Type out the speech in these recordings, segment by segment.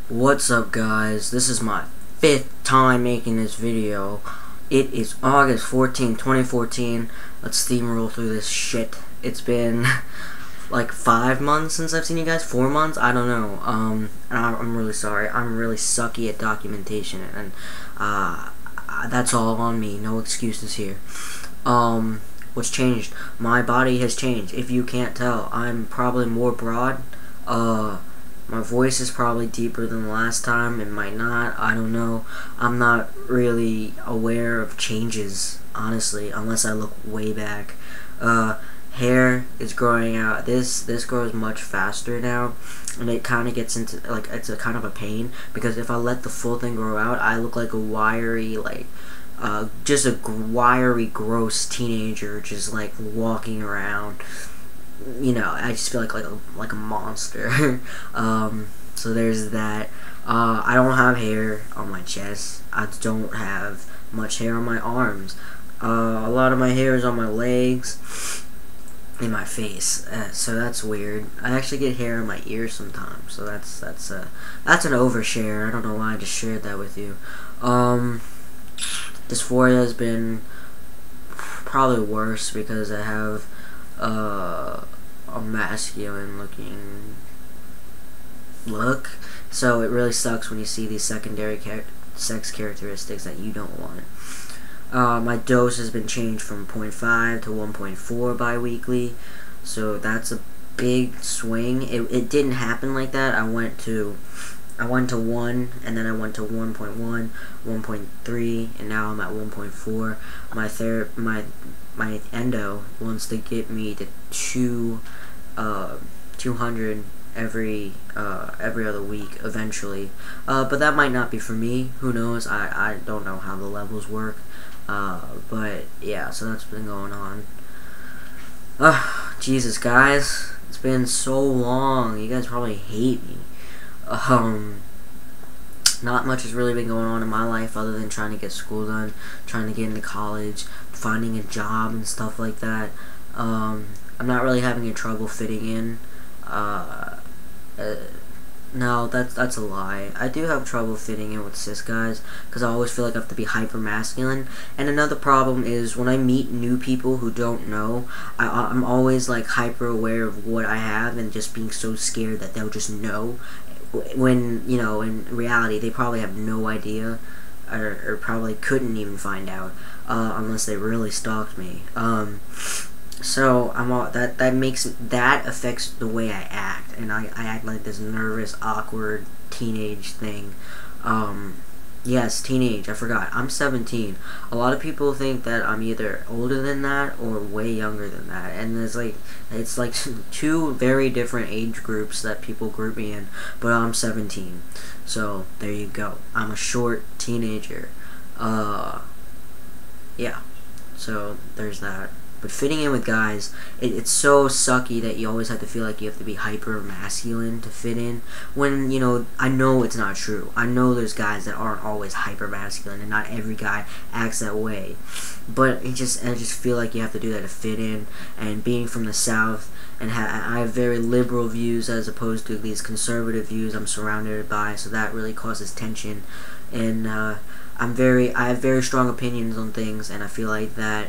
What's up, guys? This is my 5th time making this video. It is August 14th, 2014. Let's steamroll through this shit. It's been like 5 months since I've seen you guys. 4 months? I don't know. And I'm really sorry. I'm really sucky at documentation, and that's all on me. No excuses here. What's changed? My body has changed. If you can't tell, I'm probably more broad. My voice is probably deeper than the last time. It might not. I don't know. I'm not really aware of changes, honestly, unless I look way back. Hair is growing out. This grows much faster now, and it kind of gets into, like, it's a kind of a pain, because if I let the full thing grow out, I look like a wiry, like, just a wiry, gross teenager, just like walking around. You know, I just feel like a monster. So there's that. I don't have hair on my chest. I don't have much hair on my arms. A lot of my hair is on my legs and my face. So that's weird. I actually get hair in my ears sometimes. So that's an overshare. I don't know why I just shared that with you. Dysphoria has been probably worse because I have a masculine looking look, so it really sucks when you see these secondary sex characteristics that you don't want. My dose has been changed from 0.5 to 1.4 bi-weekly, so that's a big swing. It didn't happen like that. I went to 1, and then I went to 1.1, 1.3, and now I'm at 1.4. My endo wants to get me to 200 every other week eventually, but that might not be for me. Who knows? I don't know how the levels work, but yeah. So that's been going on. Jesus, guys, it's been so long. You guys probably hate me. Not much has really been going on in my life other than trying to get school done, trying to get into college, finding a job and stuff like that. I'm not really having any trouble fitting in. No, that's a lie. I do have trouble fitting in with cis guys because I always feel like I have to be hyper masculine. And another problem is when I meet new people who don't know, I'm always like hyper aware of what I have and just being so scared that they'll just know. When, you know, in reality, they probably have no idea, or probably couldn't even find out, unless they really stalked me. So that affects the way I act, and I act like this nervous, awkward teenage thing. Yes, teenage, I forgot. I'm 17. A lot of people think that I'm either older than that or way younger than that. And it's like two very different age groups that people group me in, but I'm 17. So, there you go. I'm a short teenager. Yeah. So, there's that. But fitting in with guys, it's so sucky that you always have to feel like you have to be hyper masculine to fit in. When, you know, I know it's not true. I know there's guys that aren't always hyper masculine, and not every guy acts that way. But I just feel like you have to do that to fit in. And being from the South, and I have very liberal views as opposed to these conservative views I'm surrounded by, so that really causes tension. And I have very strong opinions on things, and I feel like that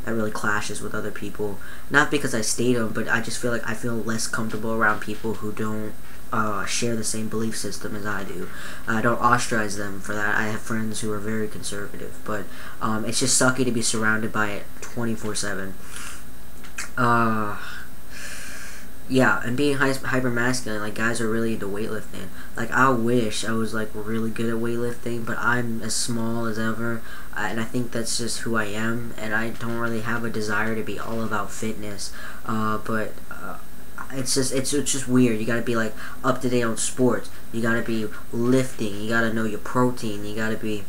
really clashes with other people. Not because I state them, but I just feel like I feel less comfortable around people who don't share the same belief system as I do. I don't ostracize them for that. I have friends who are very conservative, but it's just sucky to be surrounded by it 24/7. Yeah, and being hyper masculine, like, guys are really into weightlifting. Like, I wish I was like really good at weightlifting, but I'm as small as ever, and I think that's just who I am, and I don't really have a desire to be all about fitness. But it's just weird. You gotta be like up to date on sports. You gotta be lifting. You gotta know your protein. You gotta be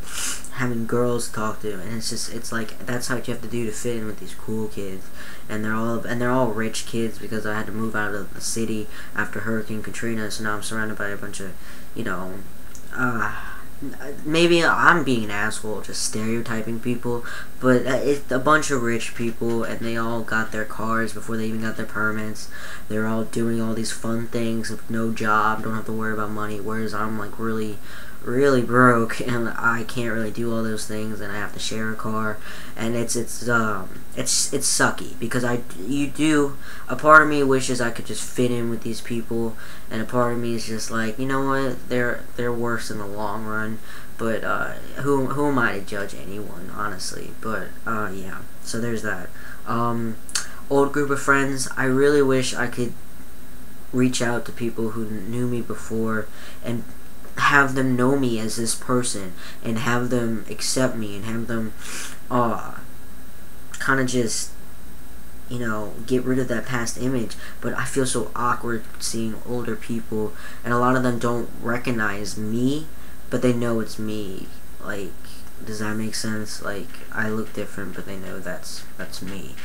having girls to talk to, and it's like that's how you have to do to fit in with these cool kids. And they're all rich kids because I had to move out of the city after Hurricane Katrina, so now I'm surrounded by a bunch of, you know, maybe I'm being an asshole, just stereotyping people, but it's a bunch of rich people, and they all got their cars before they even got their permits. They're all doing all these fun things with no job, don't have to worry about money, whereas I'm like really broke, and I can't really do all those things, and I have to share a car, and it's sucky, because a part of me wishes I could just fit in with these people, and a part of me is just like, you know what, they're worse in the long run, but who am I to judge anyone, honestly? But yeah, so there's that. Old group of friends, I really wish I could reach out to people who knew me before and have them know me as this person, and have them accept me, and have them kind of just, you know, get rid of that past image. But I feel so awkward seeing older people, and a lot of them don't recognize me, but they know it's me. Like, does that make sense? Like, I look different, but they know that's me.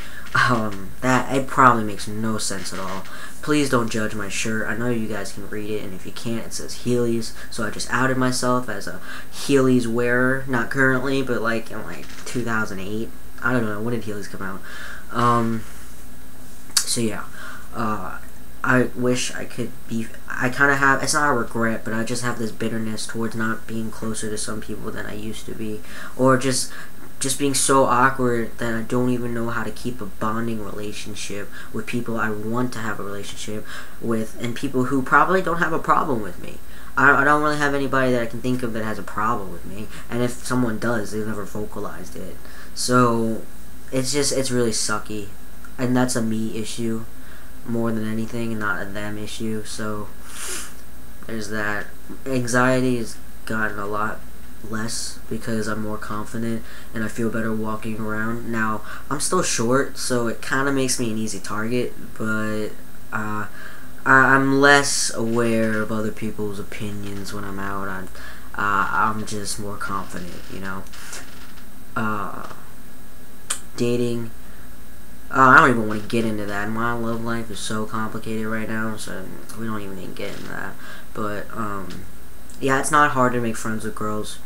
That it probably makes no sense at all. Please don't judge my shirt. I know you guys can read it, and if you can't, it says Heelys. So I just outed myself as a Heelys wearer. Not currently, but like in like 2008. I don't know, when did Heelys come out? So yeah, I wish I could be. I kind of have. It's not a regret, but I just have this bitterness towards not being closer to some people than I used to be, or just being so awkward that I don't even know how to keep a bonding relationship with people I want to have a relationship with, and people who probably don't have a problem with me. I don't really have anybody that I can think of that has a problem with me, and if someone does, they've never vocalized it. So it's really sucky, and that's a me issue more than anything, and not a them issue. So there's that. Anxiety has gotten a lot less because I'm more confident and I feel better walking around. Now, I'm still short, so it kind of makes me an easy target, but I'm less aware of other people's opinions when I'm out. I'm just more confident, you know. Dating, I don't even want to get into that. My love life is so complicated right now, so we don't even need to get into that. But yeah, it's not hard to make friends with girls,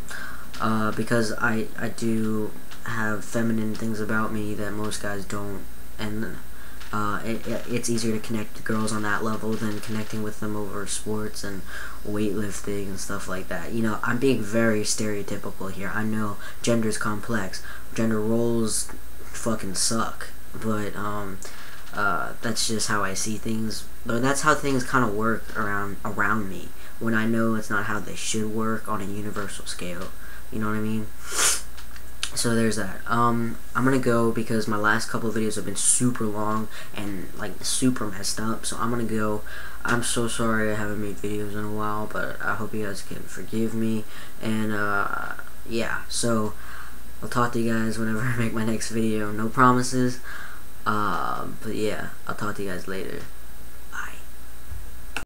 because I do have feminine things about me that most guys don't, and it's easier to connect to girls on that level than connecting with them over sports and weightlifting and stuff like that. You know, I'm being very stereotypical here. I know gender's complex. Gender roles fucking suck. But that's just how I see things. But that's how things kind of work around me, when I know it's not how they should work on a universal scale. You know what I mean? So there's that. I'm gonna go because my last couple of videos have been super long and like super messed up. So I'm gonna go. I'm so sorry I haven't made videos in a while, but I hope you guys can forgive me. And yeah, so I'll talk to you guys whenever I make my next video. No promises. But yeah, I'll talk to you guys later.